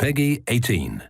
Peggy 18.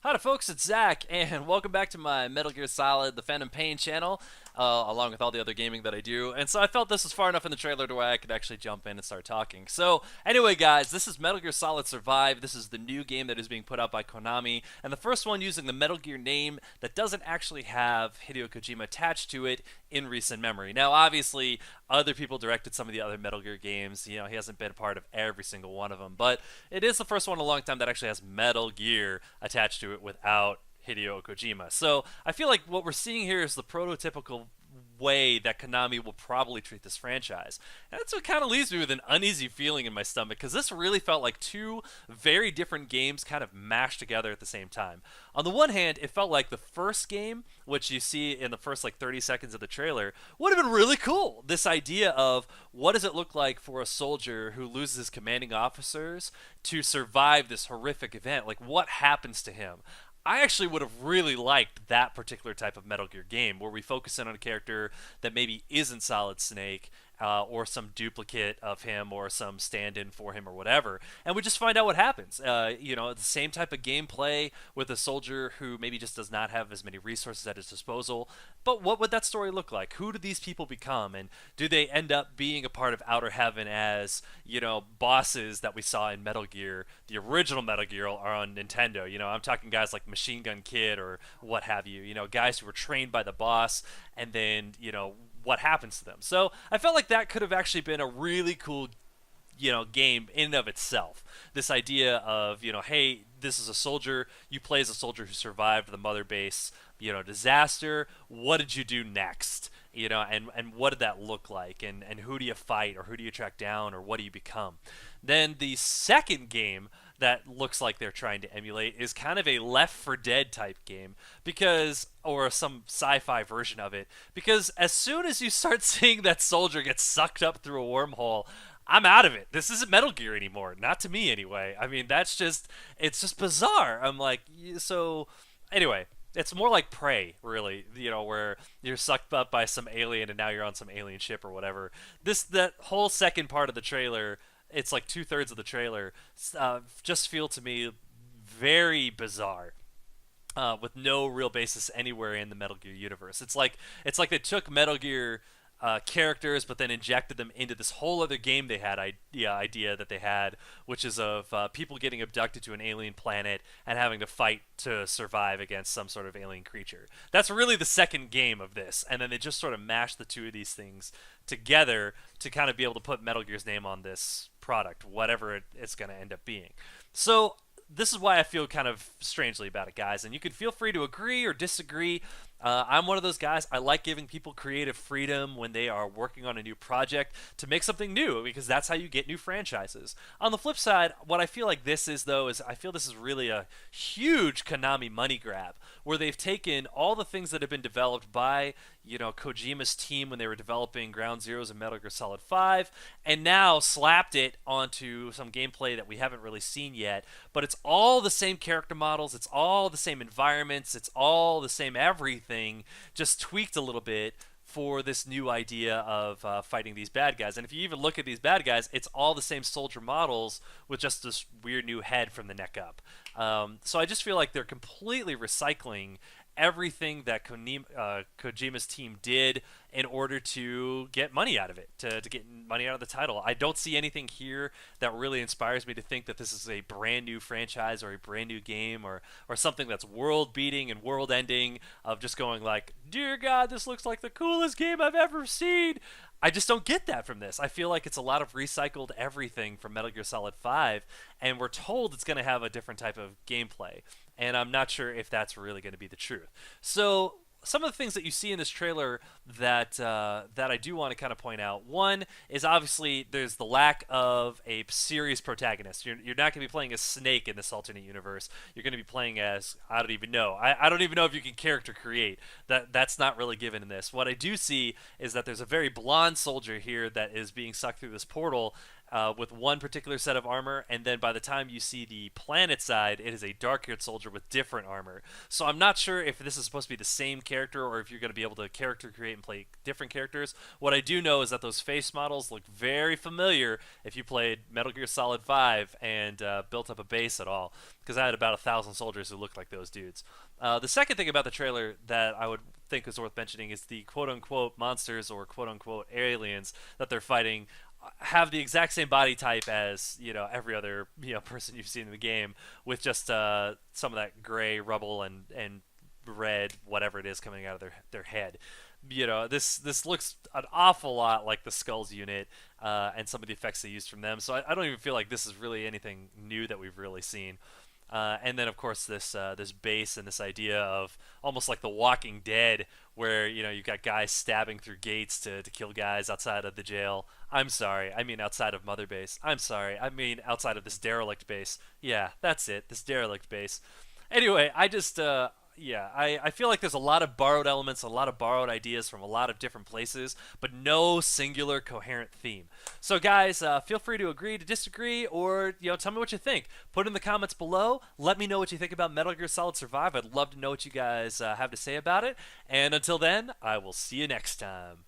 Hi folks, it's Zach, and welcome back to my Metal Gear Solid The Phantom Pain channel, along with all the other gaming that I do. And so I felt this was far enough in the trailer to where I could actually jump in and start talking. So anyway guys, this is Metal Gear Solid Survive. This is the new game that is being put out by Konami, and the first one using the Metal Gear name that doesn't actually have Hideo Kojima attached to it in recent memory. Now obviously, other people directed some of the other Metal Gear games. You know, he hasn't been a part of every single one of them, but it is the first one in a long time that actually has Metal Gear attached to it without Hideo Kojima. So I feel like what we're seeing here is the prototypical way that Konami will probably treat this franchise. And that's what kind of leaves me with an uneasy feeling in my stomach, because this really felt like two very different games kind of mashed together at the same time. On the one hand, it felt like the first game, which you see in the first like 30 seconds of the trailer, would have been really cool. This idea of what does it look like for a soldier who loses his commanding officers to survive this horrific event? Like, what happens to him? I actually would have really liked that particular type of Metal Gear game where we focus in on a character that maybe isn't Solid Snake, or some duplicate of him or some stand-in for him or whatever, and we just find out what happens. You know, the same type of gameplay with a soldier who maybe just does not have as many resources at his disposal. But what would that story look like? Who do these people become, and do they end up being a part of Outer Heaven as, you know, bosses that we saw in Metal Gear, the original Metal Gear, are on Nintendo? You know, I'm talking guys like Machine Gun Kid or what have you. You know, guys who were trained by the boss, and then, you know, what happens to them. So I felt like that could have actually been a really cool, you know, game in and of itself. This idea of, you know, hey, this is a soldier, you play as a soldier who survived the Mother Base, you know, disaster. What did you do next? You know, and what did that look like? And who do you fight, or who do you track down, or what do you become? Then the second game that looks like they're trying to emulate is kind of a Left 4 Dead type game, because, or some sci-fi version of it, because as soon as you start seeing that soldier get sucked up through a wormhole, I'm out of it. This isn't Metal Gear anymore, not to me anyway. I mean, that's just, it's just bizarre. I'm like, so anyway, it's more like Prey, really, you know, where you're sucked up by some alien and now you're on some alien ship or whatever. That whole second part of the trailer, it's like two-thirds of the trailer, just feel to me very bizarre, with no real basis anywhere in the Metal Gear universe. It's like they took Metal Gear characters, but then injected them into this whole other game they had idea that they had, which is of people getting abducted to an alien planet and having to fight to survive against some sort of alien creature. That's really the second game of this, and then they just sort of mashed the two of these things together to kind of be able to put Metal Gear's name on this product, whatever it's going to end up being. So this is why I feel kind of strangely about it, guys. And you can feel free to agree or disagree. I'm one of those guys. I like giving people creative freedom when they are working on a new project to make something new because that's how you get new franchises. On the flip side, what I feel like this is, though, is I feel this is really a huge Konami money grab where they've taken all the things that have been developed by Kojima's team when they were developing Ground Zeroes and Metal Gear Solid 5, and now slapped it onto some gameplay that we haven't really seen yet. But it's all the same character models, it's all the same environments, it's all the same everything, just tweaked a little bit for this new idea of fighting these bad guys. And if you even look at these bad guys, it's all the same soldier models with just this weird new head from the neck up. So I just feel like they're completely recycling everything that Kojima's team did in order to get money out of it, to get money out of the title. I don't see anything here that really inspires me to think that this is a brand new franchise or a brand new game or something that's world beating and world ending, of just going like, dear God, this looks like the coolest game I've ever seen. I just don't get that from this. I feel like it's a lot of recycled everything from Metal Gear Solid 5, and we're told it's going to have a different type of gameplay, and I'm not sure if that's really going to be the truth. So some of the things that you see in this trailer that I do want to kind of point out. One is obviously there's the lack of a serious protagonist. You're not going to be playing as Snake in this alternate universe. You're going to be playing as, I don't even know. I don't even know if you can character create. That's not really given in this. What I do see is that there's a very blonde soldier here that is being sucked through this portal, with one particular set of armor, and then by the time you see the planet side, it is a dark-haired soldier with different armor. So I'm not sure if this is supposed to be the same character or if you're going to be able to character create and play different characters. What I do know is that those face models look very familiar if you played Metal Gear Solid 5 and built up a base at all, because I had about 1,000 soldiers who looked like those dudes. The second thing about the trailer that I would think is worth mentioning is the quote-unquote monsters or quote-unquote aliens that they're fighting have the exact same body type as every other person you've seen in the game, with just some of that gray rubble and red whatever it is coming out of their head. This looks an awful lot like the Skulls unit and some of the effects they used from them. So I don't even feel like this is really anything new that we've really seen. And then, of course, this base and this idea of almost like The Walking Dead, where you've got guys stabbing through gates to kill guys outside of the jail. I'm sorry, I mean outside of Mother Base. I'm sorry, I mean outside of this derelict base. Yeah, that's it, this derelict base. Anyway, I feel like there's a lot of borrowed elements, a lot of borrowed ideas from a lot of different places, but no singular coherent theme. So guys, feel free to agree, to disagree, or tell me what you think. Put in the comments below. Let me know what you think about Metal Gear Solid Survive. I'd love to know what you guys have to say about it. And until then, I will see you next time.